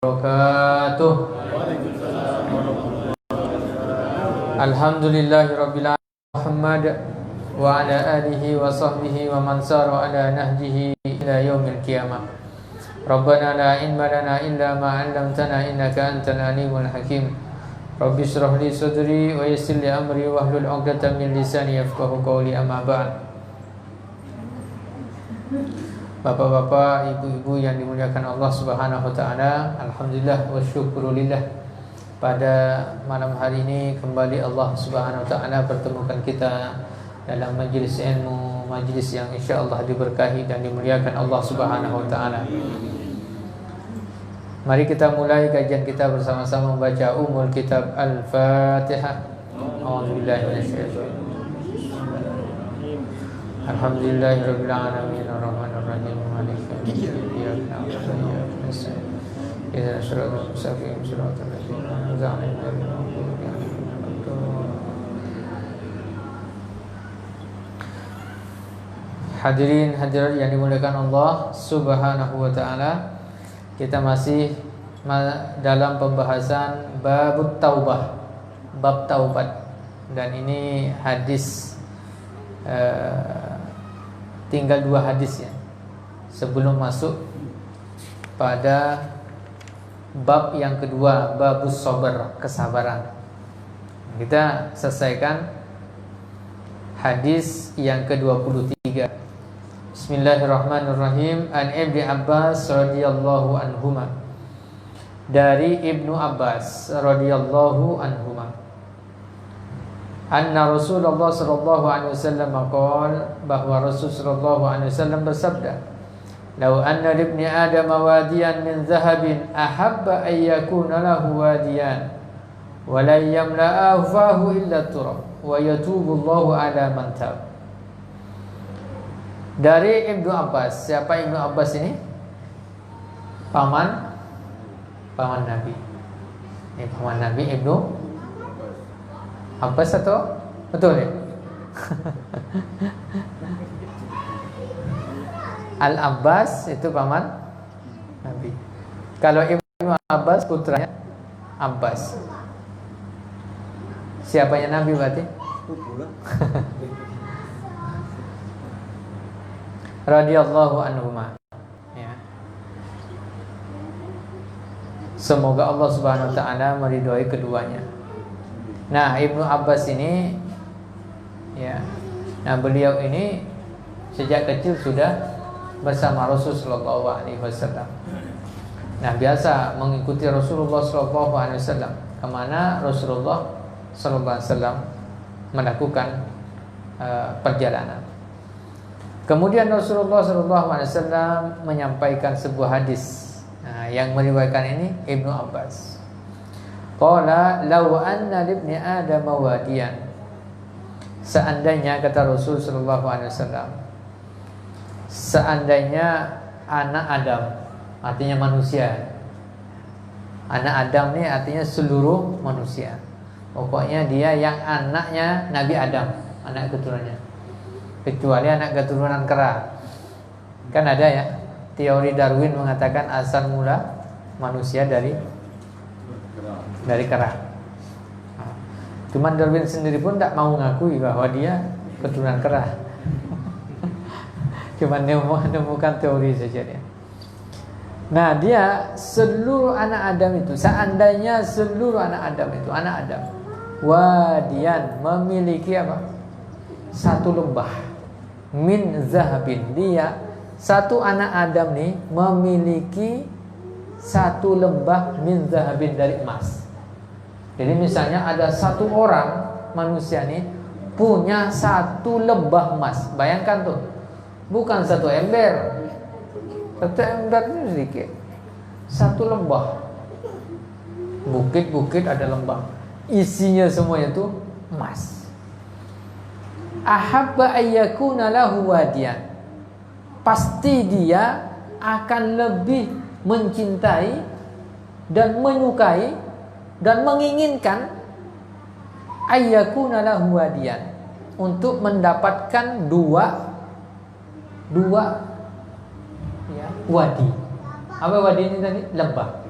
wabarakatuh. Alhamdulillahirabbil alamin Muhammad wa ala alihi wa sahbihi wa man sara ala nahjihi ila yaumil qiyamah. Rabbana la ilma lana illa ma 'allamtana innaka antal alimul hakim. Rabbi shrah li sadri wa yassir li amri wahlul 'uqdatam min lisani yafqahu qawli, amma ba'd. Bapak-bapak, ibu-ibu yang dimuliakan Allah Subhanahu wa taala, alhamdulillah wa syukrulillah. Pada malam hari ini kembali Allah Subhanahu wa taala pertemukan kita dalam majlis ilmu, majlis yang insyaallah diberkahi dan dimuliakan Allah Subhanahu wa taala. Mari kita mulai kajian kita bersama-sama membaca Ummul Kitab Al-Fatihah. A'udzubillahi minasyaitonir rajim. Alhamdulillahirabbil alamin arrahmanir rahim maliki yaumiddin iyyaka na'budu wa iyyaka nasta'in ihdinas siratal mustaqim siratal ladzina an'amta 'alaihim ghairil maghdubi 'alaihim waladdallin. Hadirin hadirat yang dimuliakan Allah Subhanahu wa taala, kita masih dalam pembahasan bab taubah, bab taubat, dan ini hadis tinggal 2 hadis ya sebelum masuk pada bab yang kedua, babus sabar, kesabaran. Kita selesaikan hadis yang ke-23. Bismillahirrahmanirrahim. An Ibnu Abbas radhiyallahu anhuma, dari Ibnu Abbas radhiyallahu anhuma, anna Rasulullah sallallahu alaihi wasallam qala, bahwa Rasul sallallahu alaihi wasallam bersabda, "Lau anna libni Adam wadiyan min zahabin ahabba an yakuna lahu wadiyan wa la yamla'u fahu illa turab wa yatubu Allahu ala man tab." Dari Ibnu Abbas. Siapa Ibnu Abbas ini? Paman Nabi. Ini paman Nabi Ibnu Abbas atau betul ya? Al-Abbas itu paman Nabi. Kalau Ibnu Abbas putranya Abbas. Siapanya Nabi berarti? Radhiyallahu anhuma. Ya. Semoga Allah Subhanahu wa taala meridhoi keduanya. Nah, Ibnu Abbas ini ya. Nah, beliau ini sejak kecil sudah bersama Rasul sallallahu alaihi wasallam. Nah, biasa mengikuti Rasulullah sallallahu alaihi wasallam kemana Rasulullah sallallahu alaihi wasallam melakukan perjalanan. Kemudian Rasulullah sallallahu alaihi wasallam menyampaikan sebuah hadis. Nah, yang meriwayatkan ini Ibnu Abbas. Qala law anna libni Adam wadiyan. Seandainya, kata Rasul sallallahu alaihi wasallam, seandainya anak Adam, artinya manusia. Anak Adam ini artinya seluruh manusia. Pokoknya dia yang anaknya Nabi Adam, anak keturunannya. Kecuali anak keturunan kera. Kan ada ya, teori Darwin mengatakan asal mula manusia dari kera. Cuman Darwin sendiri pun tak mau mengakui bahwa dia keturunan kera. Cuman menemukan teori saja dia. Nah, dia seluruh anak Adam itu, seandainya seluruh anak Adam itu, anak Adam wadian, memiliki apa? Satu lembah min zahabin. Dia satu anak Adam nih memiliki satu lembah min zahabin, dari emas. Jadi misalnya ada satu orang manusia nih punya satu lembah emas. Bayangkan tuh, bukan satu ember. Satu ember itu sedikit. Satu lembah. Bukit-bukit ada lembah. Isinya semuanya itu emas. Ahabba ayyakuna lahu wadiyan. Pasti dia akan lebih mencintai dan menyukai dan menginginkan ayyakuna lahu wadiyan, untuk mendapatkan dua ya, wadi. Apa wadi ini tadi? Lembah.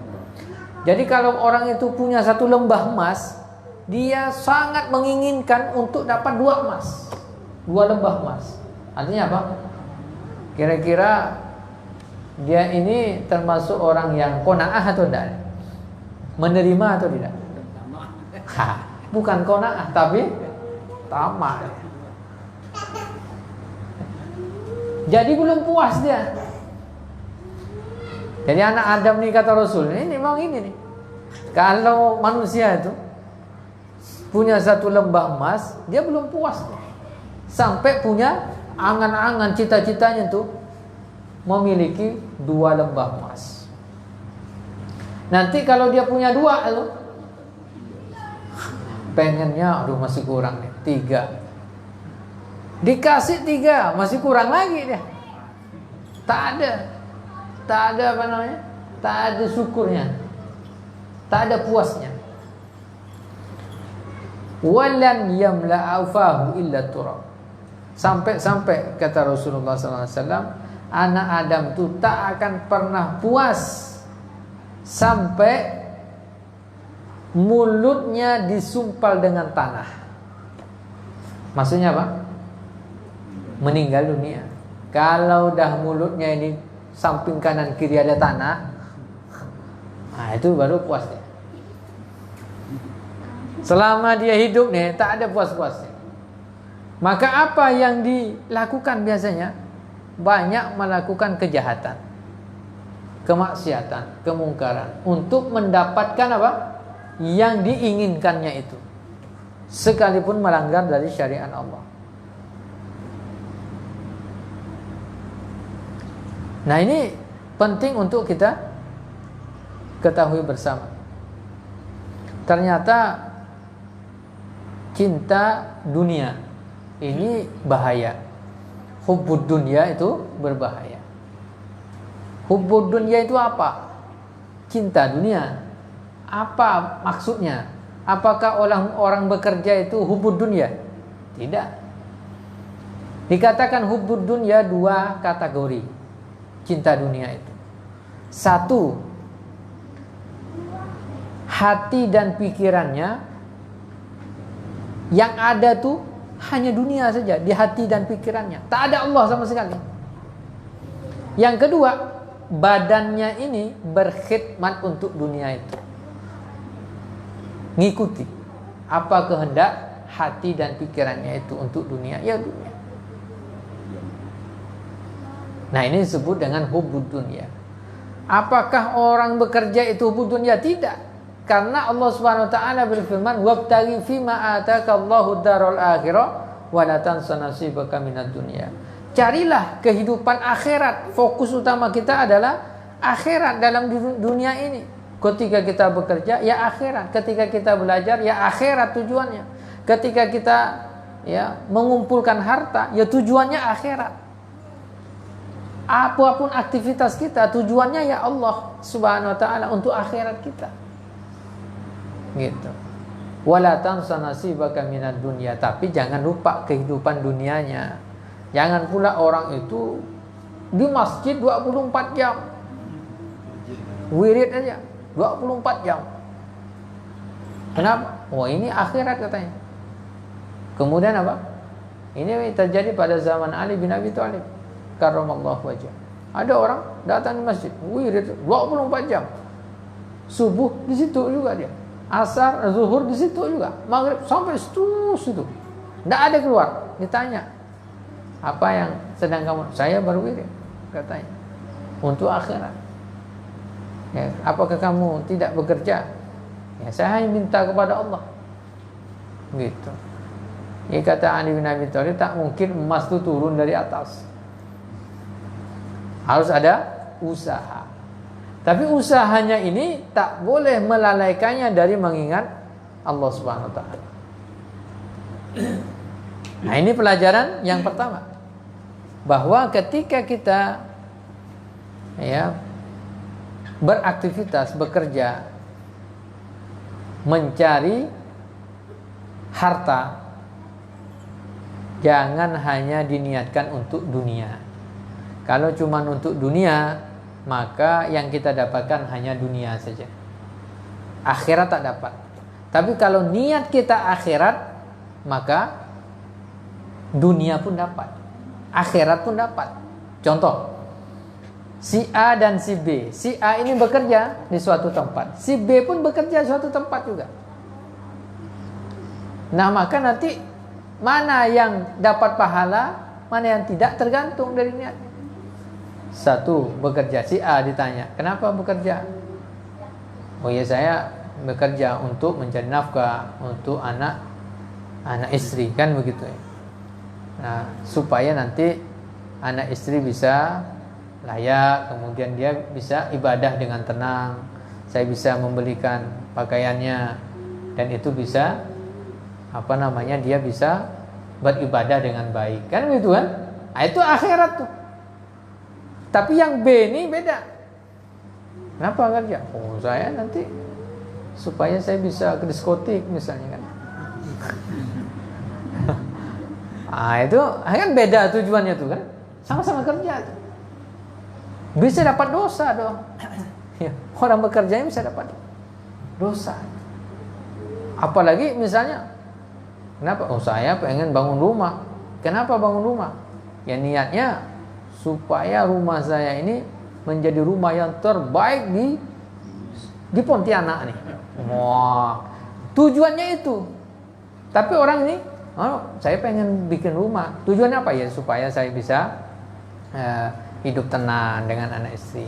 Jadi kalau orang itu punya satu lembah emas, dia sangat menginginkan untuk dapat 2 emas, 2 lembah emas. Artinya apa? Kira-kira dia ini termasuk orang yang qanaah atau tidak? Menerima atau tidak? Bukan qanaah tapi tamak. Jadi belum puas dia. Jadi anak Adam nih kata Rasul, ini memang ini nih. Kalau manusia itu punya satu lembah emas, dia belum puas. Sampai punya angan-angan, cita-citanya tuh memiliki 2 lembah emas. Nanti kalau dia punya 2 itu, pengennya aduh masih kurang nih, 3. Dikasih 3, masih kurang lagi dia. Tak ada apa namanya? Tak ada syukurnya. Tak ada puasnya. Walan yamla'u fahu illa turab. Sampai kata Rasulullah SAW, anak Adam itu tak akan pernah puas sampai mulutnya disumpal dengan tanah. Maksudnya apa? Meninggal dunia. Kalau dah mulutnya ini samping kanan kiri ada tanah, nah itu baru puas dia. Selama dia hidup nih tak ada puas-puasnya. Maka apa yang dilakukan biasanya? Banyak melakukan kejahatan, kemaksiatan, kemungkaran untuk mendapatkan apa? Yang diinginkannya itu, sekalipun melanggar dari syariat Allah. Nah ini penting untuk kita ketahui bersama. Ternyata cinta dunia ini bahaya. Hubbud dunya itu berbahaya. Hubbud dunya itu apa? Cinta dunia. Apa maksudnya? Apakah orang bekerja itu hubbud dunya? Tidak. Dikatakan hubbud dunya 2 kategori cinta dunia itu. 1, hati dan pikirannya yang ada tuh hanya dunia saja di hati dan pikirannya, tak ada Allah sama sekali. Yang kedua, badannya ini berkhidmat untuk dunia itu, ngikuti apa kehendak hati dan pikirannya itu untuk dunia, ya dunia. Nah ini disebut dengan hubbud dunya. Apakah orang bekerja itu hubbud dunya? Tidak. Karena Allah Subhanahu wa taala berfirman, "Wabtaghi fima atakallahu daral akhirah wa la tansa nasibaka minad dunya." Carilah kehidupan akhirat. Fokus utama kita adalah akhirat dalam dunia ini. Ketika kita bekerja, ya akhirat. Ketika kita belajar, ya akhirat tujuannya. Ketika kita mengumpulkan harta, ya tujuannya akhirat. Apapun aktivitas kita, tujuannya ya Allah Subhanahu wa taala untuk akhirat kita. Gitu. Wala tansa nasibaka minad dunya, tapi jangan lupa kehidupan dunianya. Jangan pula orang itu di masjid 24 jam. Wirid aja 24 jam. Kenapa? Oh, ini akhirat katanya. Kemudian apa? Ini terjadi pada zaman Ali bin Abi Thalib karramallahu wajhah. Ada orang datang di masjid, wirid 24 jam. Subuh di situ juga dia. Asar, zuhur di situ juga. Maghrib sampai situ. Tidak ada keluar. Ditanya, apa yang sedang kamu? Saya baru wirid, katanya. Untuk akhirat. Ya, apakah kamu tidak bekerja? Ya, saya hanya minta kepada Allah. Gitu. Ya, kata Ali bin Abi Thalib, tak mungkin emas itu turun dari atas. Harus ada usaha. Tapi usahanya ini tak boleh melalaikannya dari mengingat Allah Subhanahu wa taala. Nah, ini pelajaran yang pertama. Bahwa ketika kita beraktivitas, bekerja, mencari harta, jangan hanya diniatkan untuk dunia. Kalau cuma untuk dunia, maka yang kita dapatkan hanya dunia saja. akhirat tak dapat. Tapi kalau niat kita akhirat, maka dunia pun dapat, akhirat pun dapat. Contoh, si A dan si B. Si A ini bekerja di suatu tempat, si B pun bekerja di suatu tempat juga. Nah, maka nanti mana yang dapat pahala, mana yang tidak, tergantung dari niat. Satu bekerja, si A ditanya, kenapa bekerja? Oh ya, saya bekerja untuk mencari nafkah untuk anak istri, kan begitu ya. Nah, supaya nanti anak istri bisa layak, kemudian dia bisa ibadah dengan tenang, saya bisa membelikan pakaiannya, dan itu bisa dia bisa beribadah dengan baik, kan begitu kan? Nah, itu akhirat tuh. Tapi yang B ini beda. Kenapa kerja? Oh, saya nanti supaya saya bisa ke diskotik misalnya kan. Itu kan beda tujuannya tuh kan. Sama-sama kerja tuh. Bisa dapat dosa dong. Orang bekerja bisa dapat dosa. Apalagi misalnya, kenapa? Oh, saya pengen bangun rumah. Kenapa bangun rumah? Ya niatnya supaya rumah saya ini menjadi rumah yang terbaik di Pontianak nih. Wah, tujuannya itu. Tapi orang ini, saya pengen bikin rumah. Tujuannya apa ya? Supaya saya bisa hidup tenang dengan anak istri.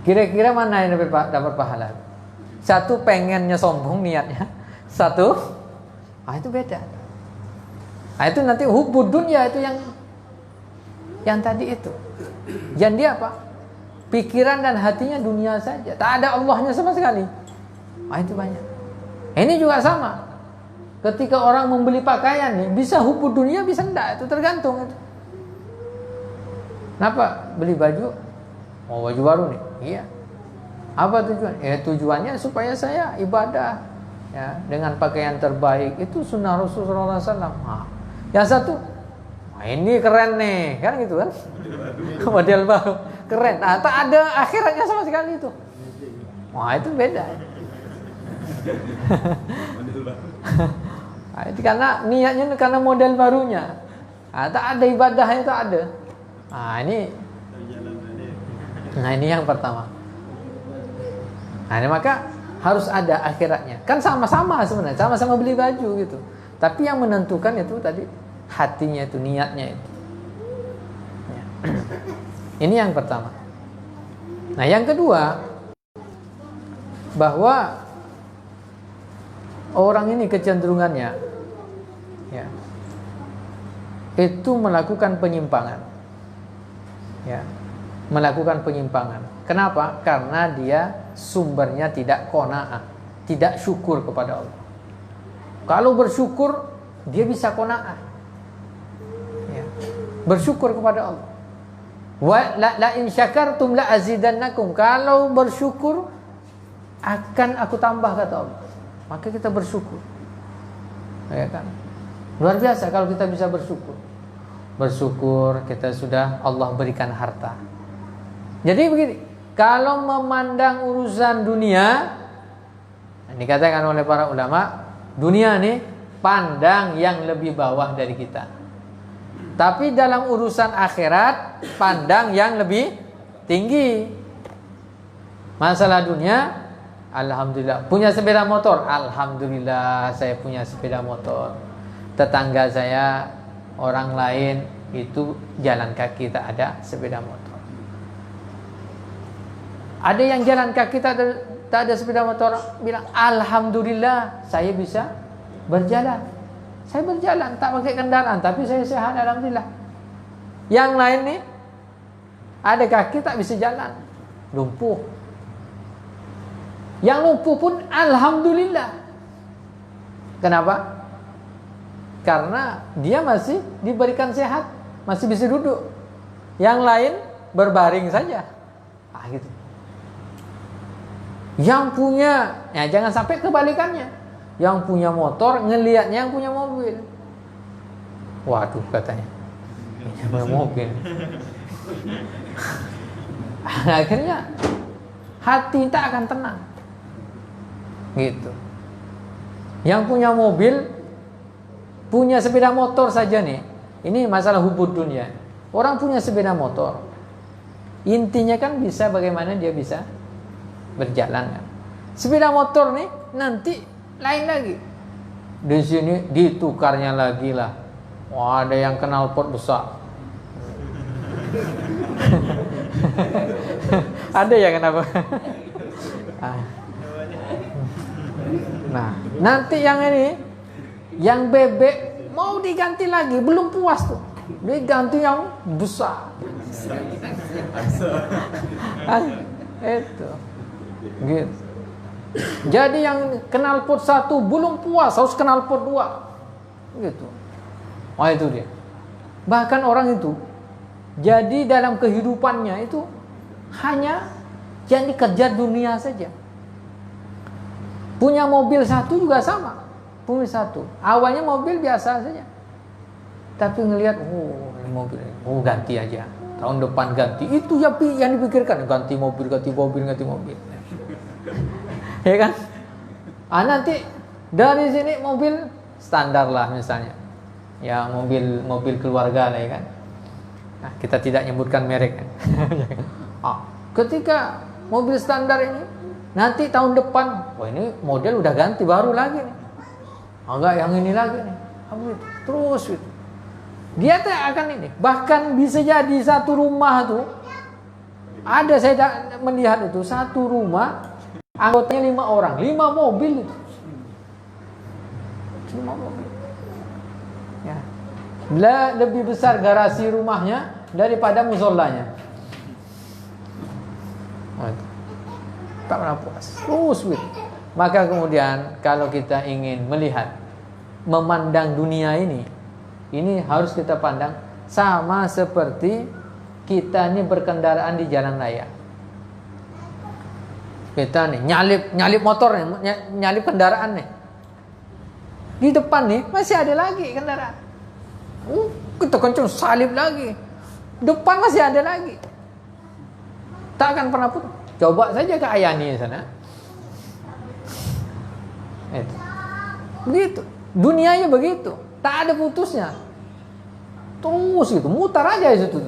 Kira-kira mana yang dapat pahala? Satu pengennya sombong niatnya, satu, itu beda. Itu nanti hubud dunia itu yang tadi itu. Yang dia apa? Pikiran dan hatinya dunia saja, tak ada Allahnya sama sekali. Itu banyak. Ini juga sama. Ketika orang membeli pakaian nih, bisa hubud dunia, bisa enggak, itu tergantung. Kenapa beli baju? Mau baju baru nih? Iya. Apa tujuan? Tujuannya supaya saya ibadah ya dengan pakaian terbaik. Itu sunnah Rasulullah SAW. Yang satu, ini keren nih, kan gitu kan? Model baru, keren. Tak ada akhiratnya sama sekali itu. Itu beda. Itu karena niatnya karena model barunya. Tak ada ibadahnya, tak ada. Ini yang pertama. Ini maka harus ada akhiratnya. Kan sama-sama sebenarnya, sama-sama beli baju gitu. Tapi yang menentukan itu tadi hatinya itu, niatnya itu. Ini yang pertama. Nah, yang kedua, bahwa orang ini kecenderungannya ya, itu melakukan penyimpangan. Ya, melakukan penyimpangan. Kenapa? Karena dia sumbernya tidak qanaah, tidak syukur kepada Allah. Kalau bersyukur, dia bisa qanaah. Ya, bersyukur kepada Allah. Wa la in syakartum la azidannakum. Kalau bersyukur akan aku tambah, kata Allah. Maka kita bersyukur. Ya kan? Luar biasa kalau kita bisa bersyukur. Bersyukur kita sudah Allah berikan harta. Jadi begini, kalau memandang urusan dunia, dikatakan oleh para ulama, dunia nih pandang yang lebih bawah dari kita. Tapi dalam urusan akhirat, pandang yang lebih tinggi. Masalah dunia, alhamdulillah. Punya sepeda motor, alhamdulillah saya punya sepeda motor. Tetangga saya, orang lain itu jalan kaki, tak ada sepeda motor. Ada yang jalan kaki tak ada sepeda motor, bilang alhamdulillah saya bisa berjalan. Saya berjalan tak pakai kendaraan, tapi saya sehat, alhamdulillah. Yang lain nih ada kaki tak bisa jalan, lumpuh. Yang lumpuh pun alhamdulillah. Kenapa? Karena dia masih diberikan sehat, masih bisa duduk. Yang lain berbaring saja. Gitu. Yang punya, ya jangan sampai kebalikannya. Yang punya motor ngelihatnya yang punya mobil. Waduh, katanya. Yang punya mobil. Akhirnya hati tak akan tenang. Gitu. Yang punya mobil, punya sepeda motor saja nih. Ini masalah hubud dunia. Orang punya sepeda motor, intinya kan bisa bagaimana dia bisa berjalan kan. Sepeda motor nih nanti lain lagi. Di sini ditukarnya lagi lah. Wah, ada yang kenal pot besar. Ada ya kenapa? Nah, nanti yang ini, yang bebek mau diganti lagi, belum puas tuh. Diganti yang besar. Itu. Gitu. Jadi yang kenal pot 1 belum puas, harus kenal pot 2. Gitu. Oh, itu dia. Bahkan orang itu jadi dalam kehidupannya itu hanya yang dikejar dunia saja. Punya mobil 1 juga sama. Punya 1. Awalnya mobil biasa saja. Tapi ngelihat, ini mobil, ganti aja. Tahun depan ganti. Itu yang dipikirkan, ganti mobil. Ya kan? Nanti dari sini mobil standar lah misalnya. Ya, mobil keluarga lah ya kan. Nah, kita tidak nyebutkan merek. Ketika mobil standar ini nanti tahun depan, ini model udah ganti baru lagi nih. Enggak yang ini lagi nih. Terus gitu. Dia akan ini. Bahkan bisa jadi satu rumah tuh, ada saya melihat itu satu rumah anggotanya 5 orang, 5 mobil itu. 5 mobil. Ya. Lebih besar garasi rumahnya daripada musolanya. Tak pernah puas. Terus gitu. Maka kemudian kalau kita ingin melihat, memandang dunia ini harus kita pandang sama seperti kita ini berkendaraan di jalan raya. Kita nih nyalip motor nih, nyalip kendaraan nih. Di depan nih masih ada lagi kendaraan. Kita kencang salip lagi. Depan masih ada lagi. Tak akan pernah putus. Coba saja ke Ayani sana. Itu. Begitu. Dunianya begitu. Tak ada putusnya. Terus gitu, mutar aja itu.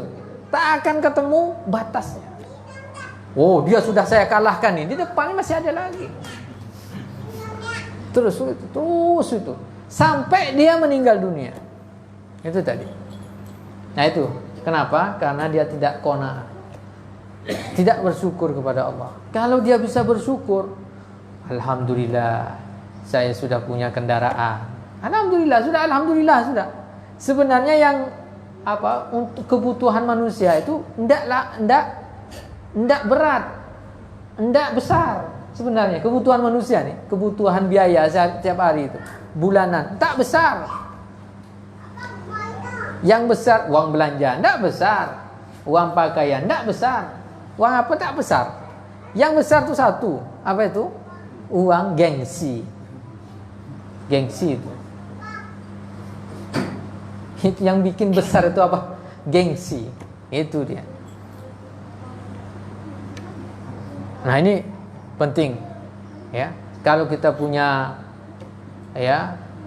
Tak akan ketemu batasnya. Oh, dia sudah saya kalahkan nih. Di depannya masih ada lagi. Terus itu. Sampai dia meninggal dunia. Itu tadi. Nah itu. Kenapa? Karena dia tidak qanaah. Tidak bersyukur kepada Allah. Kalau dia bisa bersyukur, alhamdulillah, saya sudah punya kendaraan. Alhamdulillah sudah. Sebenarnya yang untuk kebutuhan manusia itu enggak berat, enggak besar. Sebenarnya kebutuhan manusia nih, kebutuhan biaya setiap hari itu bulanan, tak besar. Yang besar uang belanja, enggak besar. Uang pakaian, enggak besar. Uang apa tak besar. Yang besar itu satu, apa itu? Uang gengsi. Gengsi itu. Yang bikin besar itu apa? Gengsi. Itu dia. Nah, ini penting. Ya. Kalau kita punya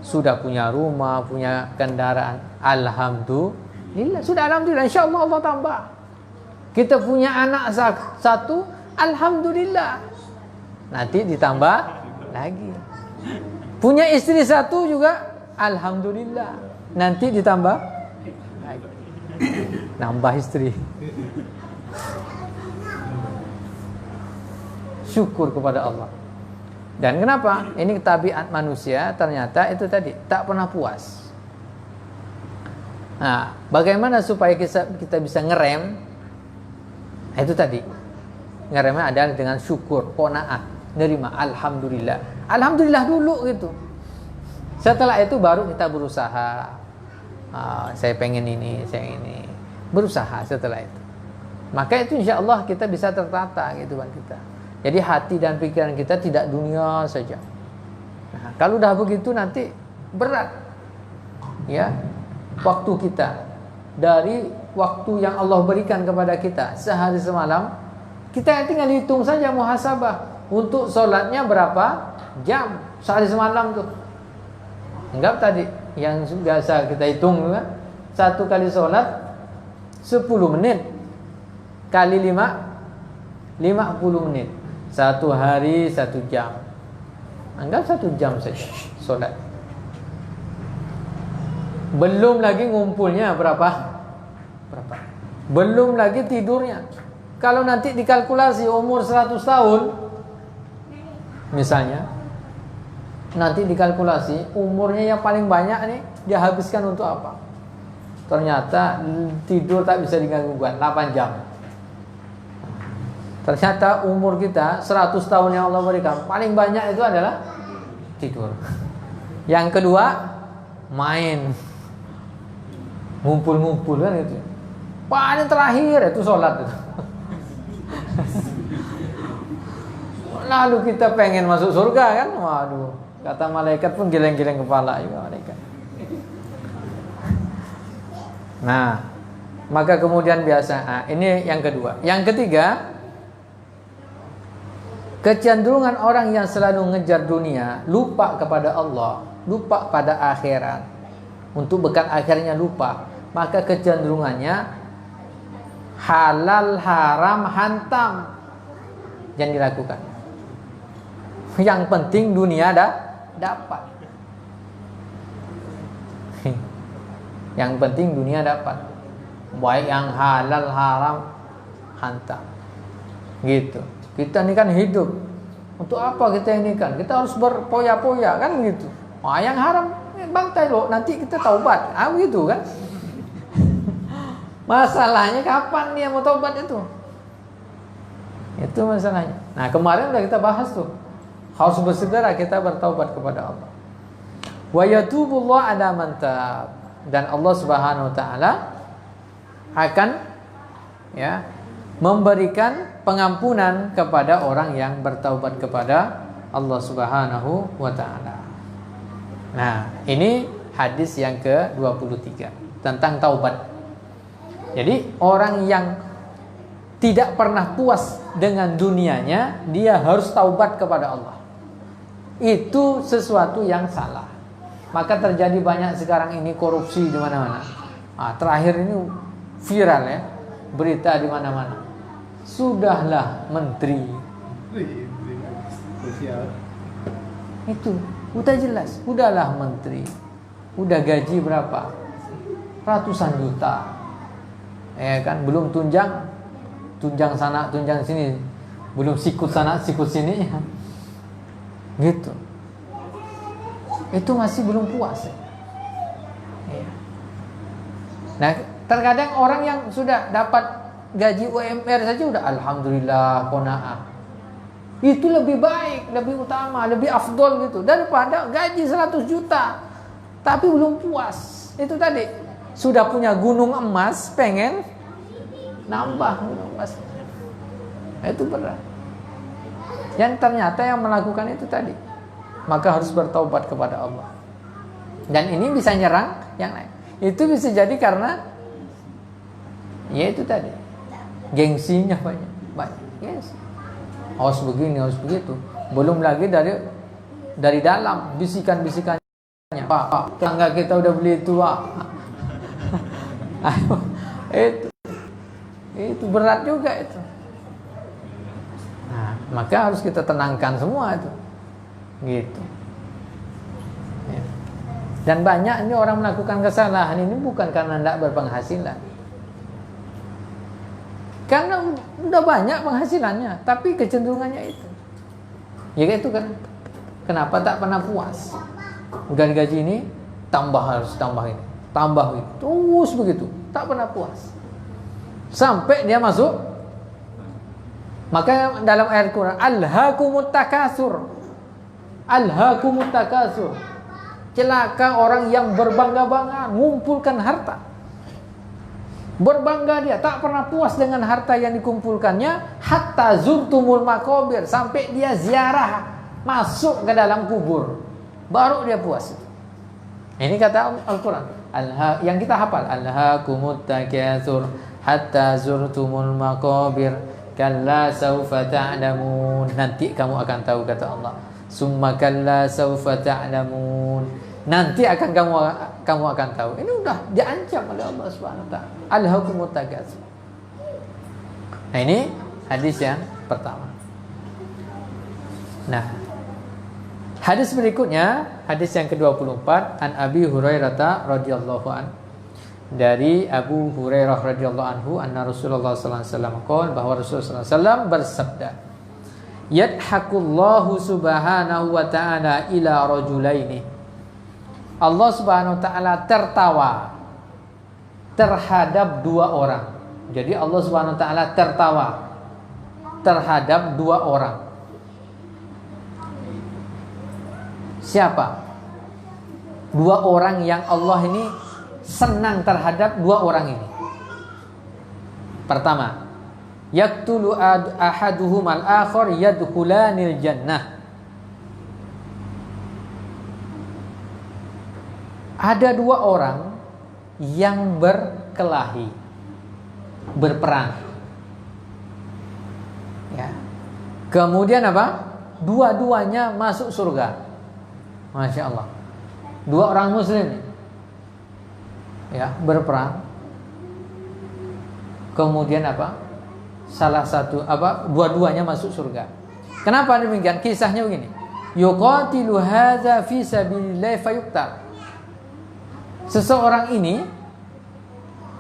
sudah punya rumah, punya kendaraan, alhamdulillah, sudah alhamdulillah, insyaallah Allah tambah. Kita punya anak 1, alhamdulillah. Nanti ditambah lagi. Punya istri 1 juga, alhamdulillah. Nanti ditambah lagi. Nambah istri. Syukur kepada Allah. Dan kenapa? Ini tabiat manusia ternyata itu tadi, tak pernah puas. Nah, bagaimana supaya kita bisa ngerem? Nah, itu tadi. Ngeremnya adalah dengan syukur, qanaah, nerima, alhamdulillah. Alhamdulillah dulu gitu. Setelah itu baru kita berusaha. Saya pengen ini, saya ini. Berusaha setelah itu. Maka itu insya Allah kita bisa tertata kehidupan kita. Jadi hati dan pikiran kita tidak dunia saja. Nah, kalau udah begitu nanti berat. Ya. Waktu kita dari waktu yang Allah berikan kepada kita sehari semalam, kita tinggal hitung saja muhasabah. Untuk sholatnya berapa jam, sehari semalam tuh. Anggap tadi yang biasa kita hitung kan, satu kali sholat 10 menit kali 5 50 menit. Satu hari 1 jam. Anggap 1 jam saja sholat. Belum lagi ngumpulnya berapa? Belum lagi tidurnya. Kalau nanti dikalkulasi umur 100 tahun misalnya, nanti dikalkulasi umurnya yang paling banyak nih dia habiskan untuk apa? Ternyata tidur tak bisa diganggu-gugat 8 jam. Ternyata umur kita 100 tahun yang Allah berikan paling banyak itu adalah tidur. Yang kedua, main. Ngumpul-ngumpul kan itu. Paling terakhir itu sholat itu. Lalu kita pengen masuk surga kan? Waduh, kata malaikat pun geleng-geleng kepala juga malaikat. Nah, maka kemudian biasa. Ini yang kedua. Yang ketiga, kecenderungan orang yang selalu ngejar dunia, lupa kepada Allah, lupa pada akhirat. Untuk bekal akhirnya lupa, maka kecenderungannya halal haram hantam yang dilakukan. Yang penting dunia dapat. Yang penting dunia dapat. Baik yang halal haram hantam. Gitu. Kita ini kan hidup. Untuk apa kita ini kan? Kita harus berpoya-poya kan gitu. Yang haram bantai loh, nanti kita taubat. Begitu kan? Masalahnya kapan dia mau taubat itu? Itu masalahnya. Nah, kemarin udah kita bahas tuh. Harus bersegera kita bertaubat kepada Allah. Wa yatubullahu ala man tab. Dan Allah Subhanahu wa taala akan memberikan pengampunan kepada orang yang bertaubat kepada Allah Subhanahu wa taala. Nah, ini hadis yang ke-23 tentang taubat. Jadi orang yang tidak pernah puas dengan dunianya, dia harus taubat kepada Allah. Itu sesuatu yang salah. Maka terjadi banyak sekarang ini korupsi di mana-mana. Terakhir ini viral ya, berita di mana-mana. Sudahlah menteri. Itu udah jelas, udahlah menteri. Udah gaji berapa? Ratusan juta. Ya kan, belum tunjang sana, tunjang sini. Belum sikut sana, sikut sini. Gitu. Itu masih belum puas ya. Nah, terkadang orang yang sudah dapat gaji UMR saja udah alhamdulillah qanaah. Itu lebih baik, lebih utama, lebih afdol gitu daripada gaji 100 juta tapi belum puas. Itu tadi, sudah punya gunung emas pengen nambah gunung emas. Itu berat. Yang ternyata yang melakukan itu tadi, maka harus bertaubat kepada Allah. Dan ini bisa nyerang yang lain. Itu bisa jadi karena ya itu tadi, gengsinya banyak. Gengsi. Harus begini, harus begitu. Belum lagi dari dalam bisikan-bisikannya. Pak, tetangga kita udah beli itu, Pak. Itu berat juga itu. Nah, maka harus kita tenangkan semua itu. Gitu. Ya. Dan banyak ini orang melakukan kesalahan ini bukan karena tidak berpenghasilan. Karena udah banyak penghasilannya, tapi kecenderungannya itu. Ya itu kan. Kenapa tak pernah puas? Udah digaji ini, harus tambah ini, tambah itu. Terus begitu, tak pernah puas. Sampai dia masuk. Maka dalam ayat Quran, alhaakumut takasur. Alhaakumut takasur. Celaka orang yang berbangga-bangga mengumpulkan harta. Berbangga dia, tak pernah puas dengan harta yang dikumpulkannya, hatta zurtumul maqabir, sampai dia ziarah masuk ke dalam kubur. Baru dia puas. Ini kata Al-Quran. Yang kita hafal, alhaakumut takasur hatta zurtumul maqabir. Kalla saufa ta'lamun. Nanti kamu akan tahu, kata Allah. Summa kalla saufa ta'lamun. Nanti akan kamu akan tahu. Ini udah diancam oleh Allah Subhanahu wa taala. Alhaakumut takatsur. Nah, ini hadis yang pertama. Nah, hadis berikutnya, hadis yang ke-24, an Abi Hurairah radhiyallahu an. Dari Abu Hurairah radhiyallahu anhu, anna Rasulullah sallallahu alaihi wasallam qala, bahwa Rasulullah sallallahu alaihi wasallam bersabda, yadhakullahu subhanahu wa ta'ala ila rajulaini. Allah Subhanahu wa taala tertawa terhadap dua orang. Jadi Allah Subhanahu wa taala tertawa terhadap dua orang. Siapa? Dua orang yang Allah ini senang terhadap dua orang ini. Pertama, yaqtulu ahaduhumal akhar yadkhulanil jannah. Ada dua orang yang berkelahi, berperang. Ya. Kemudian apa? Dua-duanya masuk surga. Masya Allah. Dua orang muslim, ya, berperang. Kemudian apa? Salah satu apa? Dua-duanya masuk surga. Kenapa demikian? Kisahnya begini. Yuqatilu hadza fi sabilillah fayuqtal. Seseorang ini,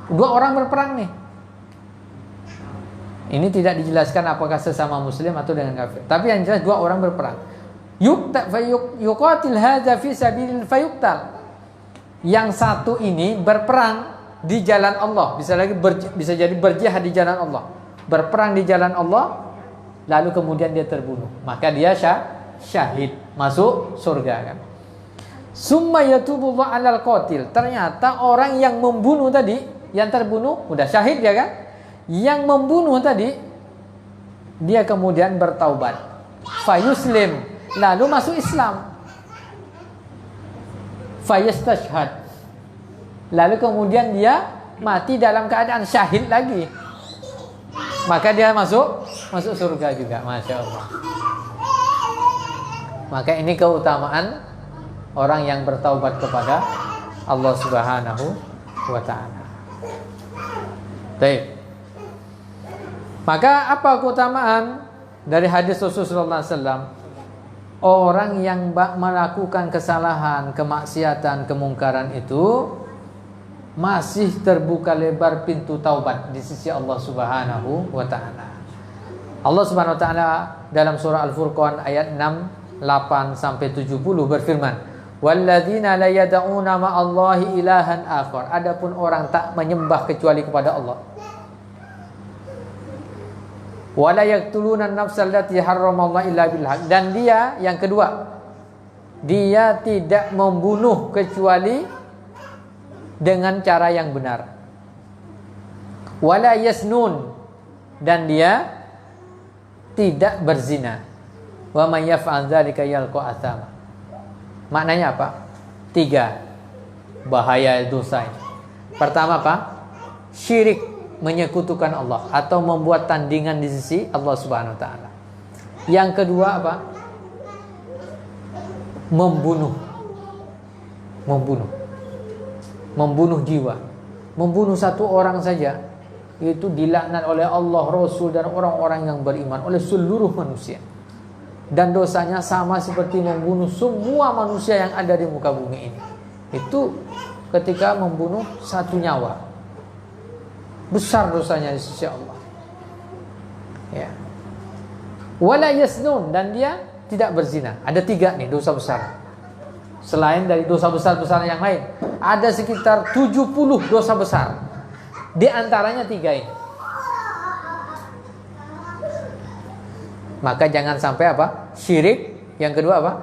dua orang berperang nih. Ini tidak dijelaskan apakah sesama muslim atau dengan kafir. Tapi yang jelas dua orang berperang. Yuqatil hadza fi sabilillah fayuqtal. Yang satu ini berperang di jalan Allah, bisa jadi berjihad di jalan Allah, berperang di jalan Allah, lalu kemudian dia terbunuh, maka dia syahid, masuk surga kan. Summa yatubullah 'alal qatil. Ternyata orang yang membunuh tadi, yang terbunuh udah syahid ya kan? Yang membunuh tadi dia kemudian bertaubat, fayuslim, lalu masuk Islam, fayastashhad, lalu kemudian dia mati dalam keadaan syahid lagi, maka dia masuk surga juga. Masya Allah. Maka ini keutamaan orang yang bertaubat kepada Allah Subhanahu wa ta'ala. Baik. Maka apa keutamaan dari hadis Rasulullah SAW? Orang yang melakukan kesalahan, kemaksiatan, kemungkaran itu masih terbuka lebar pintu taubat di sisi Allah Subhanahu wa ta'ala. Allah Subhanahu wa ta'ala dalam surah Al-Furqan ayat 6, 8 sampai 70 berfirman, walladzina la yad'una ma'allahi ilahan akhar. Adapun orang tak menyembah kecuali kepada Allah. Wala yaqtuluna an-nafsal lati harramallahu illa bil haq. Dan dia yang kedua, dia tidak membunuh kecuali dengan cara yang benar. Wala yasnun, dan dia tidak berzina. Wa may yaf'al dzalika yalqa athama. Maknanya apa? 3 bahaya dosa ini. Pertama apa? Syirik, menyekutukan Allah atau membuat tandingan di sisi Allah Subhanahu wa taala. Yang kedua apa? Membunuh jiwa. Membunuh satu orang saja itu dilaknat oleh Allah, Rasul dan orang-orang yang beriman, oleh seluruh manusia. Dan dosanya sama seperti membunuh semua manusia yang ada di muka bumi ini. Itu ketika membunuh satu nyawa. Besar dosanya di sisi Allah. Ya. Wala yasnun, dan dia tidak berzina. Ada 3 nih dosa besar. Selain dari dosa besar-besar yang lain, ada sekitar 70 dosa besar. Di antaranya 3 ini. Maka jangan sampai apa? Syirik. Yang kedua apa?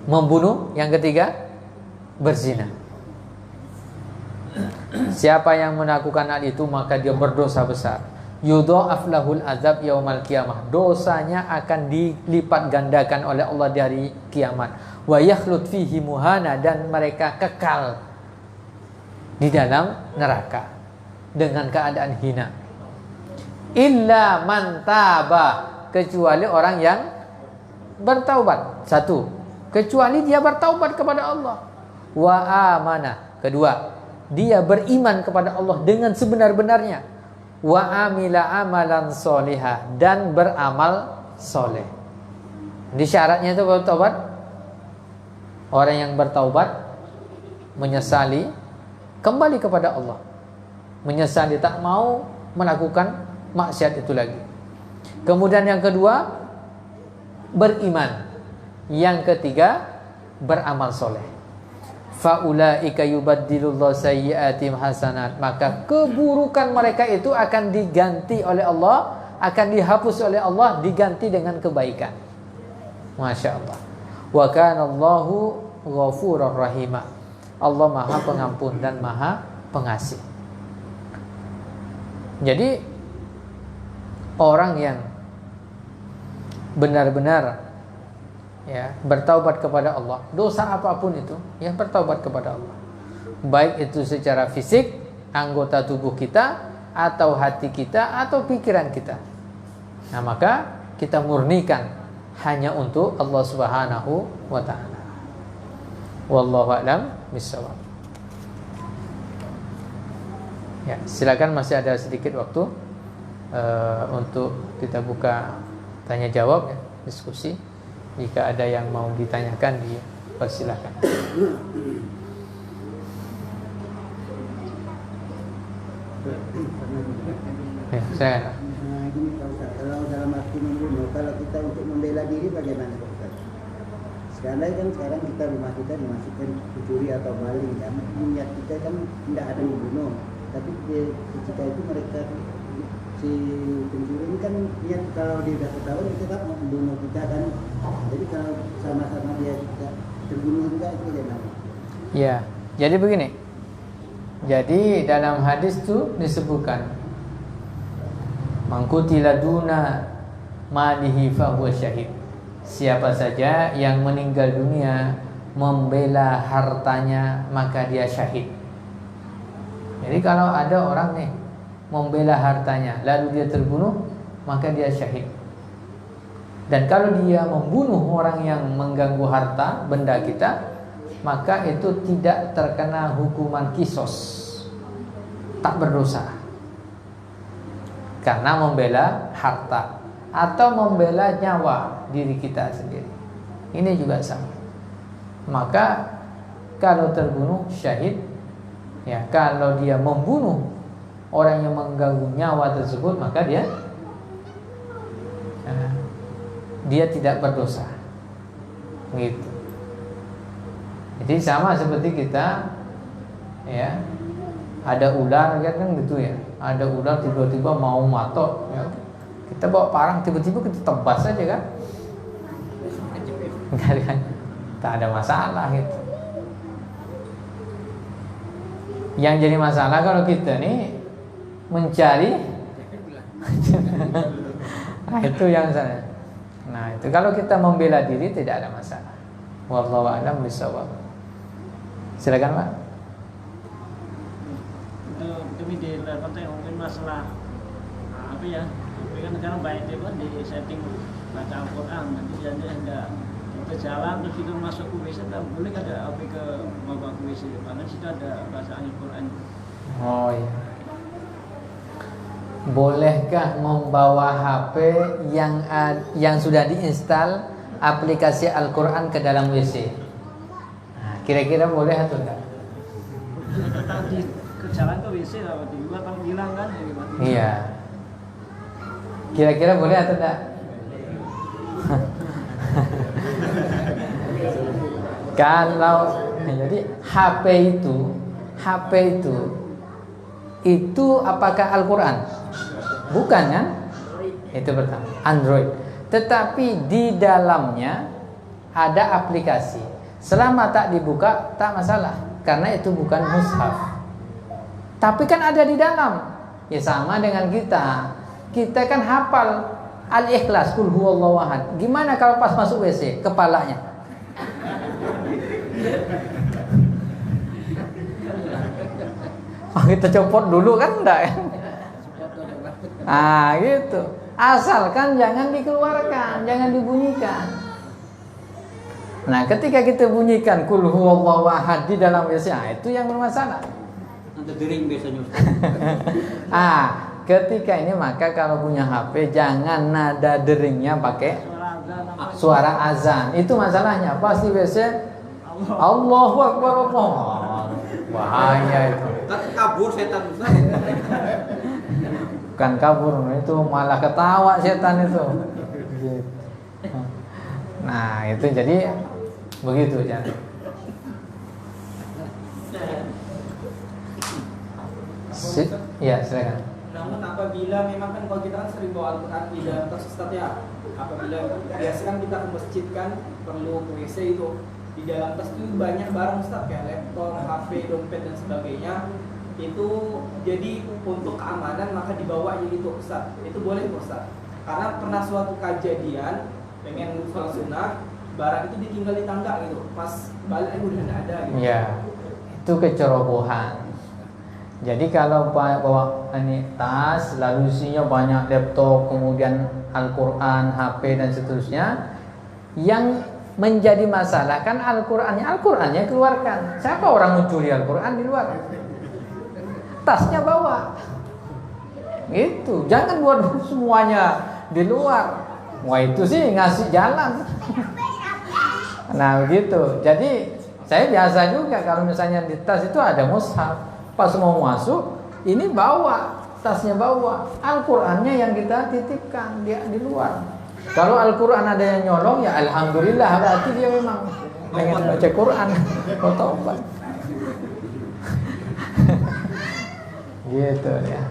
Membunuh. Yang ketiga berzina. Siapa yang melakukan hal itu maka dia berdosa besar. Yudha'af lahul azab yaumal qiyamah. Dosanya akan dilipat gandakan oleh Allah dari kiamat. Wa yakhlud fihi muhana, dan mereka kekal di dalam neraka dengan keadaan hina. Illa man taba, kecuali orang yang bertaubat. Satu, kecuali dia bertaubat kepada Allah. Wa amana. Kedua, dia beriman kepada Allah dengan sebenar-benarnya. Wa amila amalan solihah, dan beramal soleh. Di syaratnya itu bertaubat. Orang yang bertaubat menyesali, kembali kepada Allah, menyesali, tak mau melakukan maksiat itu lagi. Kemudian yang kedua, beriman. Yang ketiga, beramal soleh. Faulaika yubaddilullahu sayyi'atihim hasanat. Maka keburukan mereka itu akan diganti oleh Allah, akan dihapus oleh Allah, diganti dengan kebaikan. Masya Allah. Wa kanallahu ghafurur rahimah. Allah Maha Pengampun dan Maha Pengasih. Jadi orang yang benar-benar bertaubat kepada Allah, dosa apapun itu, yang bertaubat kepada Allah, baik itu secara fisik, anggota tubuh kita, atau hati kita, atau pikiran kita, nah maka kita murnikan hanya untuk Allah Subhanahu wa ta'ala. Wallahu a'lam bishawab. Ya, silakan, masih ada sedikit waktu untuk kita buka tanya jawab, diskusi. Jika ada yang mau ditanyakan, dipersilakan. Ya, saya. Kalau dalam arti membunuh, kalau kita untuk membela diri bagaimana, Ustaz? Sekarang kita rumah kita dimasukkan pencuri atau maling, kan? Niat kita kan tidak ada membunuh, tapi ketika itu mereka, si pencuri ini kan niat kalau dia sudah ketahuan dia tetap membunuh kita kan. Jadi kalau sama-sama dia juga terbunuh juga, itu bagaimana? Ya, jadi begini. Jadi dalam hadis itu disebutkan, mangkutila duna malihi fahuwa syahid. Siapa saja yang meninggal dunia membela hartanya, maka dia syahid. Jadi kalau ada orang nih membela hartanya lalu dia terbunuh, maka dia syahid. Dan kalau dia membunuh orang yang mengganggu harta benda kita, maka itu tidak terkena hukuman kisos, tak berdosa, karena membela harta atau membela nyawa diri kita sendiri. Ini juga sama. Maka kalau terbunuh syahid, ya, kalau dia membunuh orang yang mengganggu nyawa tersebut, maka dia tidak berdosa. Gitu. Jadi sama seperti kita, ya, ada ular kan gitu ya. Ada ular tiba-tiba mau matok, ya. Kita bawa parang, tiba-tiba kita tebas saja kan. Tak ada masalah gitu. Yang jadi masalah kalau kita nih mencari nah itu yang salah. Nah itu kalau kita membela diri tidak ada masalah. Wallahu a'lam bishawab. Silakan Pak. Kami di konten mungkin masalah apa ya? Tapi kan sekarang banyak juga di setting baca Al-Quran, nanti jadi ada kita jalan terus kita masuk ke WC, kan boleh ada apa ke bawa ke WC, karena situ ada bacaan Al-Quran. Oh iya. Bolehkah membawa HP yang sudah diinstal aplikasi Al-Quran ke dalam WC? Nah, kira-kira boleh atau enggak? Tadi ke jalan ke WC lah, tiba-tiba kamu bilang kan? Iya. Kira-kira boleh atau enggak? Kalau jadi HP itu apakah Al-Quran? Bukan kan? Itu pertama, Android. Tetapi di dalamnya ada aplikasi. Selama tak dibuka tak masalah, karena itu bukan mushaf. Tapi kan ada di dalam. Ya sama dengan kita. Kita kan hafal Al-Ikhlas, Qul huwallahu ahad. Gimana kalau pas masuk WC kepalanya? Oh, kita copot dulu kan enggak ya? Gitu. Asalkan jangan dikeluarkan, jangan dibunyikan. Nah, ketika kita bunyikan kul huwallahu ahad di dalam WC, itu yang bermasalah. Ada dering biasanya. Ketika ini maka kalau punya HP jangan nada deringnya pakai suara azan. Itu masalahnya. Pasti WC Allahu Akbar Allah. Bahaya itu. Kan kabur setan Ustaz. Bukan kabur, itu malah ketawa setan itu. Nah, itu jadi begitu ya. Ya, silakan. Namun apabila memang kan kalau kita kan sering bawa Al-Quran di dalam tas Ustaz ya, apabila biasanya kita ke masjid kan perlu ke WC itu, di dalam tas itu banyak barang Ustaz kayak laptop, HP, dompet dan sebagainya. Itu jadi untuk keamanan maka dibawa gitu Ustaz. Itu boleh Ustaz? Karena pernah suatu kejadian pengen sholat sunnah, barang itu ditinggal di tangga gitu, pas balik udah tidak ada gitu. Ya, itu kecerobohan. Jadi kalau bawa ini tas, lalu isinya banyak laptop, kemudian Al-Quran, HP dan seterusnya, yang menjadi masalah kan Al-Qurannya keluarkan. Siapa orang mencuri Al-Quran di luar? Tasnya bawa. Gitu. Jangan buat semuanya di luar. Wah, itu sih ngasih jalan. Nah, begitu. Jadi saya biasa juga kalau misalnya di tas itu ada mushaf. Pas mau masuk, ini bawa, tasnya bawa. Al-Qur'annya yang kita titipkan dia di luar. Kalau Al-Qur'an ada yang nyolong, ya alhamdulillah, berarti dia memang pengen baca Quran. Kau taubat. Gitu ya.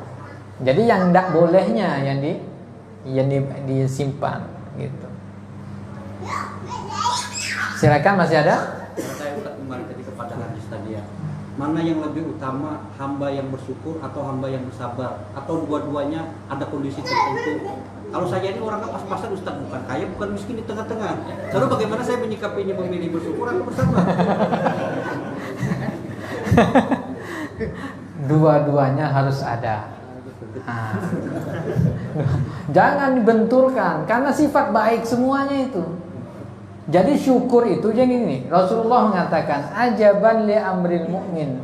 Jadi yang tidak bolehnya yang disimpan gitu. Silakan, masih ada? Saya Ustaz kembali tadi kepada hadis tadi ya. Mana yang lebih utama, hamba yang bersyukur atau hamba yang bersabar, atau dua-duanya ada kondisi tertentu? Kalau saya ini orangnya pas-pasan Ustaz, bukan kaya bukan miskin, di tengah-tengah. Lalu bagaimana saya menyikapinya, memilih bersyukur atau bersabar? Dua-duanya harus ada. Jangan dibenturkan, karena sifat baik semuanya itu. Jadi syukur itu jadi ini. Rasulullah mengatakan, ajaban li amril mu'min.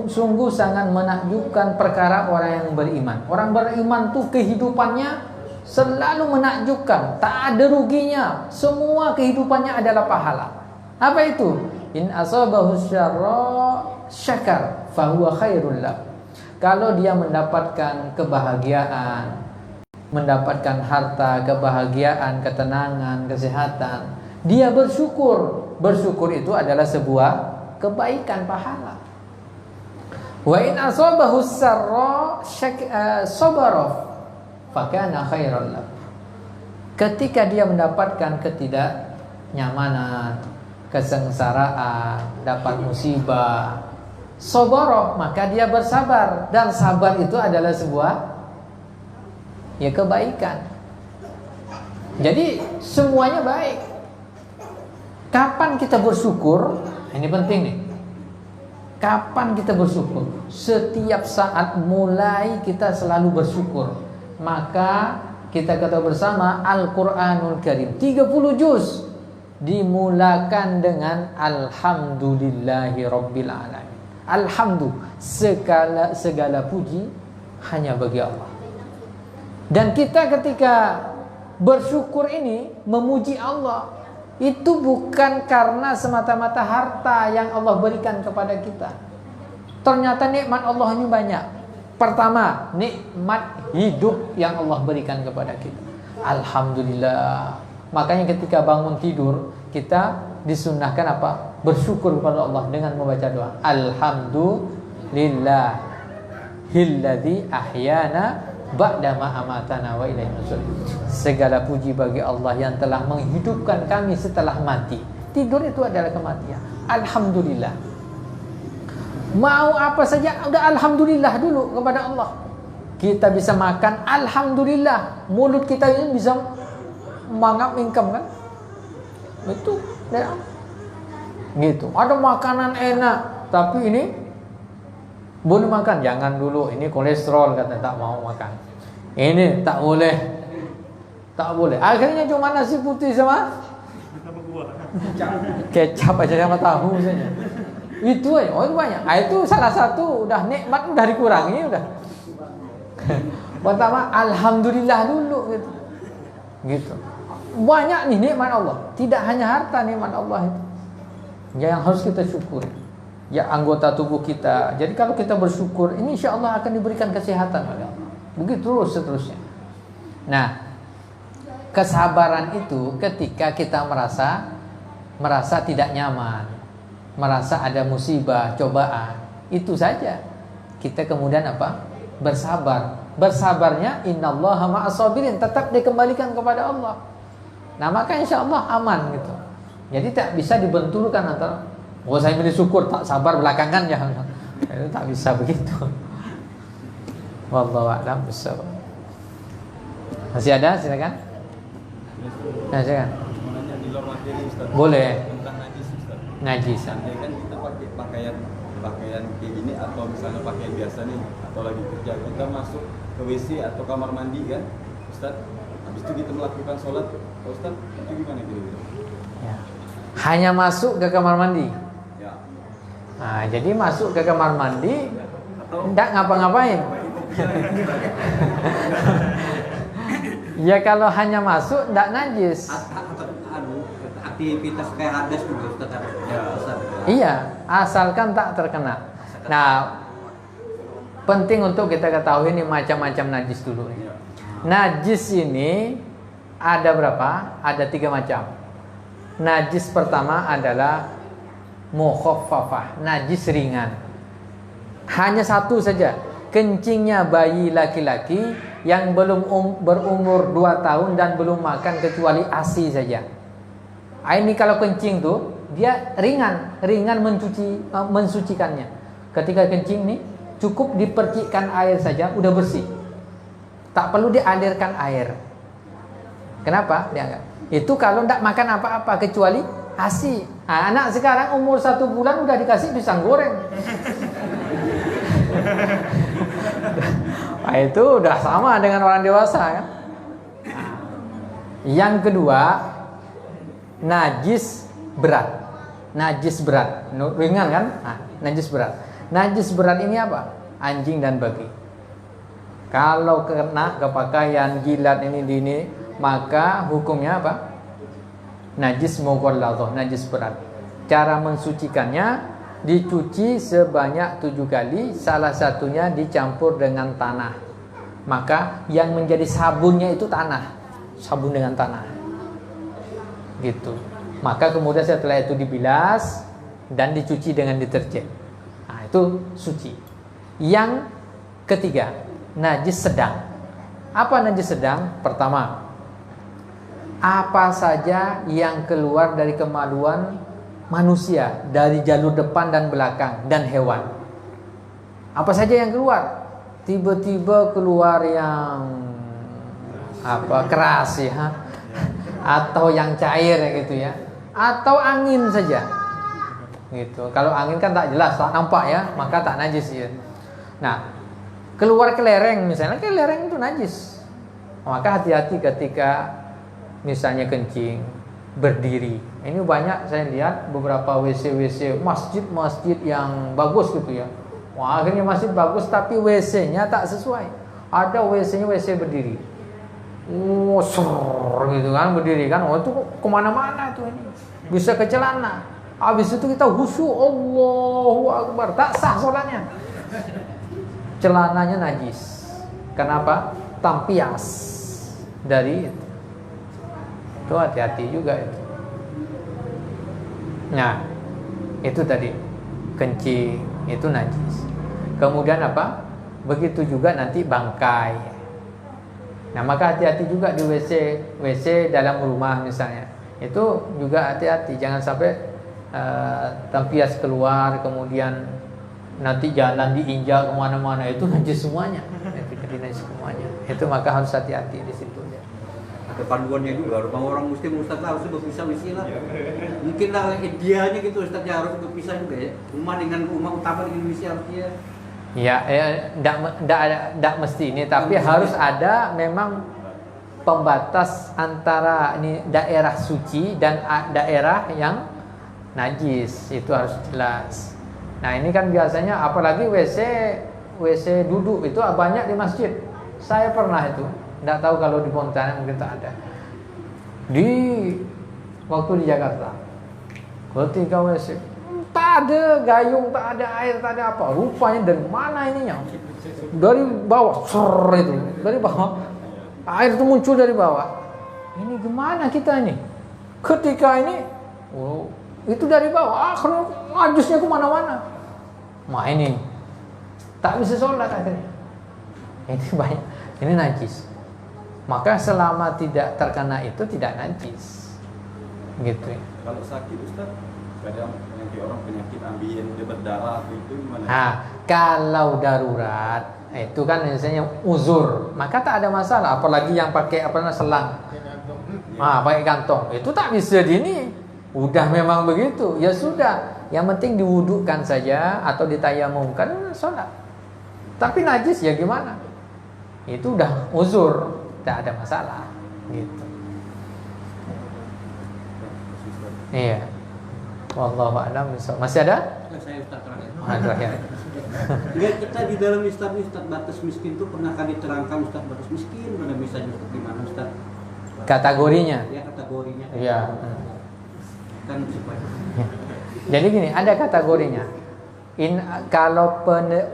Sungguh sangat menakjubkan perkara orang yang beriman. Orang beriman tuh kehidupannya selalu menakjubkan, tak ada ruginya. Semua kehidupannya adalah pahala. Apa itu? In asabahu syarra syakar fahuwa khairul lah. Kalau dia mendapatkan kebahagiaan, mendapatkan harta, kebahagiaan, ketenangan, kesehatan, dia bersyukur. Bersyukur itu adalah sebuah kebaikan, pahala. Wa in asabahu sarra sabara fakana khairan lahu. Ketika dia mendapatkan ketidaknyamanan, kesengsaraan, dapat musibah, sabara, maka dia bersabar, dan sabar itu adalah sebuah kebaikan. Jadi semuanya baik. Kapan kita bersyukur? Ini penting nih. Kapan kita bersyukur? Setiap saat mulai kita selalu bersyukur. Maka kita kata bersama Al-Quranul Karim 30 juz dimulakan dengan Alhamdulillahi Rabbil Alamin. Alhamdulillah, segala puji hanya bagi Allah. Dan kita ketika bersyukur ini memuji Allah, itu bukan karena semata-mata harta yang Allah berikan kepada kita. Ternyata nikmat Allah ini banyak. Pertama, nikmat hidup yang Allah berikan kepada kita. Alhamdulillah. Makanya ketika bangun tidur, kita disunnahkan apa? Bersyukur kepada Allah dengan membaca doa. Alhamdulillahilladzi ahyana ba'dama amatana wa ilaihi nusyur. Segala puji bagi Allah yang telah menghidupkan kami setelah mati. Tidur itu adalah kematian. Alhamdulillah. Mau apa saja udah alhamdulillah dulu kepada Allah. Kita bisa makan, alhamdulillah. Mulut kita ini bisa mangap mingkem kan? Itu ya. Gitu. Ada makanan enak, tapi ini boleh makan, jangan dulu. Ini kolesterol, kata tak mau makan. Ini tak boleh. Tak boleh. Akhirnya cuma nasi putih sama Kecap aja sama tahu misalnya. Itu aja, itu banyak. Itu salah satu udah nikmat udah dikurangi udah. Pertama alhamdulillah dulu gitu. Gitu. Banyak nih nikmat Allah. Tidak hanya harta nikmat Allah itu. Yang harus kita syukuri. Ya anggota tubuh kita. Jadi kalau kita bersyukur, ini insya Allah akan diberikan kesehatan oleh Allah. Begitu terus seterusnya. Nah, kesabaran itu ketika kita merasa tidak nyaman, merasa ada musibah, cobaan, itu saja. Kita kemudian apa? Bersabar. Bersabarnya innallaha ma'as-sabirin, tetap dikembalikan kepada Allah. Nah, maka insya Allah aman gitu. Jadi tak bisa dibenturkan antara saya milih syukur tak sabar belakangan ya. Itu tak bisa begitu. Wallahu a'lam bishawab. Masih ada? Silakan. Nah, silakan. Di luar materi Ustaz. Boleh. Tentang najis Ustaz. Najis. Andai kan kita pakai pakaian kayak gini atau misalnya pakaian biasa nih atau lagi kerja, kita masuk ke WC atau kamar mandi kan Ustaz, habis itu kita melakukan sholat, Ustaz, itu gimana gitu? Ya. Hanya masuk ke kamar mandi. Ya. Nah, jadi masuk ke kamar mandi enggak ngapa-ngapain. Ya kalau hanya masuk enggak najis. Aktivitas kayak hadas juga Ustaz. Iya, asalkan tak terkena. Nah, penting untuk kita ketahui ini macam-macam najis dulu. Najis ini ada berapa? Ada 3 macam. Najis pertama adalah mukhaffafah, najis ringan. Hanya satu saja, kencingnya bayi laki-laki yang belum berumur 2 tahun dan belum makan kecuali ASI saja. Ini kalau kencing tuh dia ringan mensucikannya. Ketika kencing nih cukup dipercikkan air saja udah bersih. Tak perlu dialirkan air. Kenapa? Dianggap itu kalau tidak makan apa-apa kecuali ASI. Nah, anak sekarang umur 1 bulan udah dikasih pisang goreng. Nah, itu udah sama dengan orang dewasa kan. Yang kedua, najis berat. Najis berat, ringan kan? Nah, najis berat. Najis berat ini apa? Anjing dan babi. Kalau kena ke pakaian, jilat ini, maka hukumnya apa? Najis mughalladhah, najis berat. Cara mensucikannya dicuci sebanyak 7 kali, salah satunya dicampur dengan tanah. Maka yang menjadi sabunnya itu tanah, sabun dengan tanah. Gitu. Maka kemudian setelah itu dibilas dan dicuci dengan deterjen. Nah, itu suci. Yang ketiga, najis sedang. Apa najis sedang? Pertama, apa saja yang keluar dari kemaluan manusia, dari jalur depan dan belakang dan hewan. Apa saja yang keluar? Tiba-tiba keluar yang keras ya, atau yang cair gitu ya, atau angin saja. Gitu. Kalau angin kan tak jelas, tak nampak ya, maka tak najis ya. Nah, keluar kelereng misalnya, kelereng itu najis. Maka hati-hati ketika misalnya kencing berdiri. Ini banyak saya lihat beberapa WC masjid yang bagus gitu ya. Wah, akhirnya masjid bagus tapi WC-nya tak sesuai. Ada WC-nya WC berdiri. Gitu kan, berdiri kan. Oh, itu kemana-mana tuh ini. Bisa ke celana. Habis itu kita khusyuk, Allahu Akbar, tak sah sholatnya. Celananya najis. Kenapa? Tampias dari itu. Itu hati-hati juga itu. Nah, itu tadi kencing itu najis. Kemudian apa? Begitu juga nanti bangkai. Nah, maka hati-hati juga di WC dalam rumah misalnya. Itu juga hati-hati, jangan sampai tampias keluar, kemudian nanti jalan diinjak kemana-mana, itu najis semuanya. Itu jadi najis semuanya. Itu maka harus hati-hati di situ. Ada panduannya juga, rumah orang muslim Ustaz harus berpisah-pisah lah. Mungkin lah ideanya gitu Ustaz ya, harus berpisah juga ya. Rumah dengan rumah utama di Indonesia harusnya. Ya, tidak mesti ini, tapi harus ada memang pembatas antara ini daerah suci dan daerah yang najis, itu harus jelas. Nah ini kan biasanya apalagi WC duduk itu banyak di masjid. Saya pernah itu, tidak tahu kalau di Pontianak mungkin tak ada. Di waktu di Jakarta, ketika WC tak ada gayung, tak ada air, tak ada apa. Rupanya dari mana ininya? Dari bawah, itu dari bawah. Air itu muncul dari bawah. Ini gimana kita ini? Ketika ini, itu dari bawah. Akhirnya najisnya kemana-mana. Nah ini tak bisa sholat akhirnya. Ini banyak. Ini najis. Maka selama tidak terkena itu tidak najis. Gitu ya. Kalau sakit Ustaz, kadang nanti orang penyakit ambien dia berdarah itu gimana? Nah, kalau darurat itu kan misalnya uzur, maka tak ada masalah. Apalagi yang pakai selang, pakai kantong, itu tak bisa ini. Udah memang begitu, ya sudah. Yang penting diwudukkan saja atau ditayamumkan, sholat. Tapi najis ya gimana? Itu udah uzur, tak ada masalah. Gitu. Iya. Wallahu a'lam bishawab. Masih ada? Saya Ustaz terakhir. Terakhir. Enggak, kita di dalam Ustaz batas miskin itu pernah kali diterangkan Ustaz batas miskin, mana bisa Ustaz di mana Ustaz? Kategorinya. Ya kategorinya. Iya. Kan supaya. Jadi gini, ada kategorinya. Kalau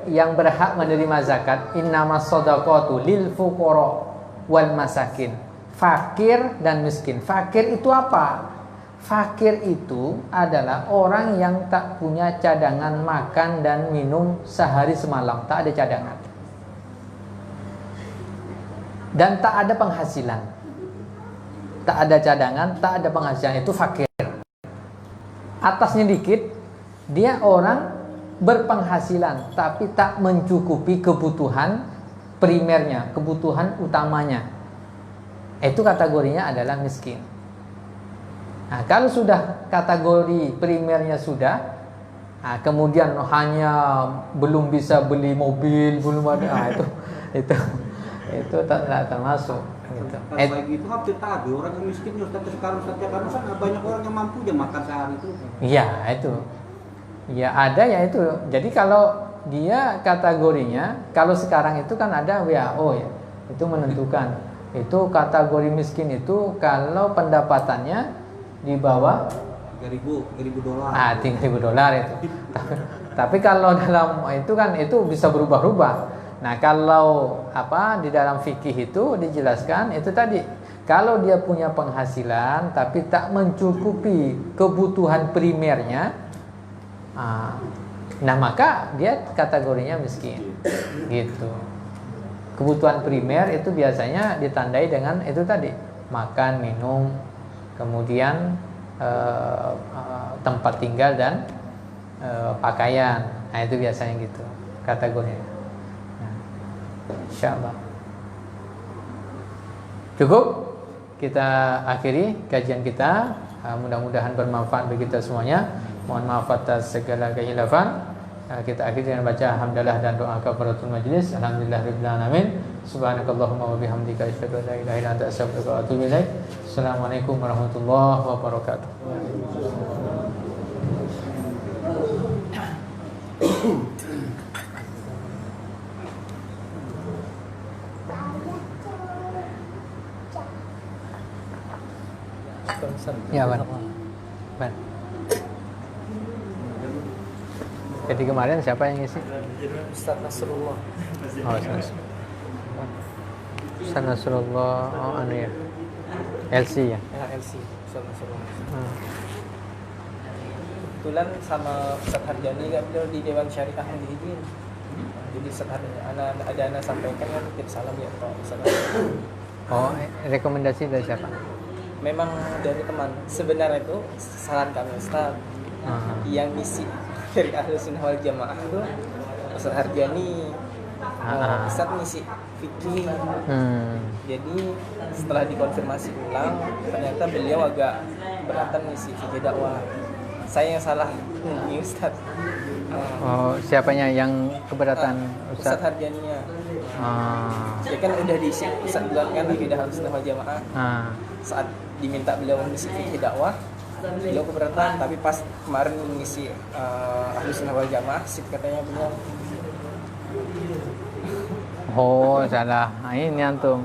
yang berhak menerima zakat, innamas shadaqatu lil fuqara wal masakin. Fakir dan miskin. Fakir itu apa? Fakir itu adalah orang yang tak punya cadangan makan dan minum sehari semalam, tak ada cadangan. Dan tak ada penghasilan. Tak ada cadangan, tak ada penghasilan, itu fakir. Atasnya dikit, dia orang berpenghasilan tapi tak mencukupi kebutuhan primernya, kebutuhan utamanya. Itu kategorinya adalah miskin. Nah, kalau sudah kategori primernya sudah, kemudian hanya belum bisa beli mobil, belum ada, itu tak termasuk. Gitu. Kalau baik itu hampir tak ada orang yang miskin Ustaz sekarang karena banyak orang yang mampu aja makan sehari itu. Iya itu, ya ada ya itu. Jadi kalau dia kategorinya, kalau sekarang itu kan ada WHO ya, itu menentukan. Itu kategori miskin itu kalau pendapatannya di bawah $3.000 $3.000 itu. Tapi kalau dalam itu kan itu bisa berubah-ubah. Nah, kalau di dalam fikih itu dijelaskan itu tadi, kalau dia punya penghasilan tapi tak mencukupi kebutuhan primernya, nah maka dia kategorinya miskin. Gitu. Kebutuhan primer itu biasanya ditandai dengan itu tadi, makan, minum, kemudian tempat tinggal dan pakaian. Nah itu biasanya gitu kategorinya. Nah, insyaallah cukup kita akhiri kajian kita. Mudah-mudahan bermanfaat bagi kita semuanya. Mohon maaf atas segala kehilafan. Kita akhiri dengan baca hamdalah dan doa kafaratul majlis. Alhamdulillahirabbil alamin. Subhanakallahumma wa bihamdika asyhadu an la ilaha illa anta astaghfiruka wa atubu ilaik. Assalamualaikum warahmatullahi wabarakatuh. Ya, Ban. Jadi kemarin siapa yang ngisi? Ustaz Nasrullah. Ustaz Nasrullah, ya. LC ya. Ya, LC, Ustaz Nasrullah. Kebetulan sama Ustaz Harjani kan beliau di Dewan Syariah Muhyiddin. Jadi Ustaz Harjani ada anak sampaikan kan titip salam ya Pak Ustaz. Rekomendasi dari siapa? Memang dari teman. Sebenarnya itu saran kami Ustaz. Yang misi dari Ahlus Sunnah wal Jamaah itu Ustaz Harjani. Ustaz misi fikih. Jadi setelah dikonfirmasi ulang ternyata beliau agak beratan misi fikih dakwah. Saya yang salah Ustaz. Siapanya yang keberatan? Ustaz Harjaninya. Ya kan udah diisi Ustaz bilang kan akidah Ahlussunnah wal Jamaah. Saat diminta beliau mengisi fikih dakwah, beliau keberatan, tapi pas kemarin mengisi Ahlussunnah wal Jamaah, sip katanya beliau. Oh, salah. Nah, ini antum.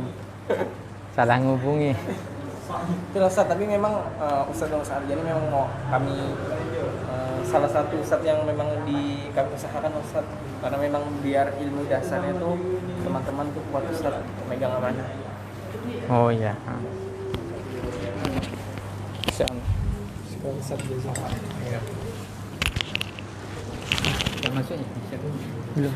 Salah ngubungi. Itulah Ustaz, tapi memang Ustaz Arjani memang mau kami salah satu Ustaz yang memang kami usahakan Ustaz, karena memang biar ilmu dasarnya tuh teman-teman tuh kuat Ustaz megang amanah. Oh iya. Insyaallah. Sekarang Ustaz Yang masuknya? Belum.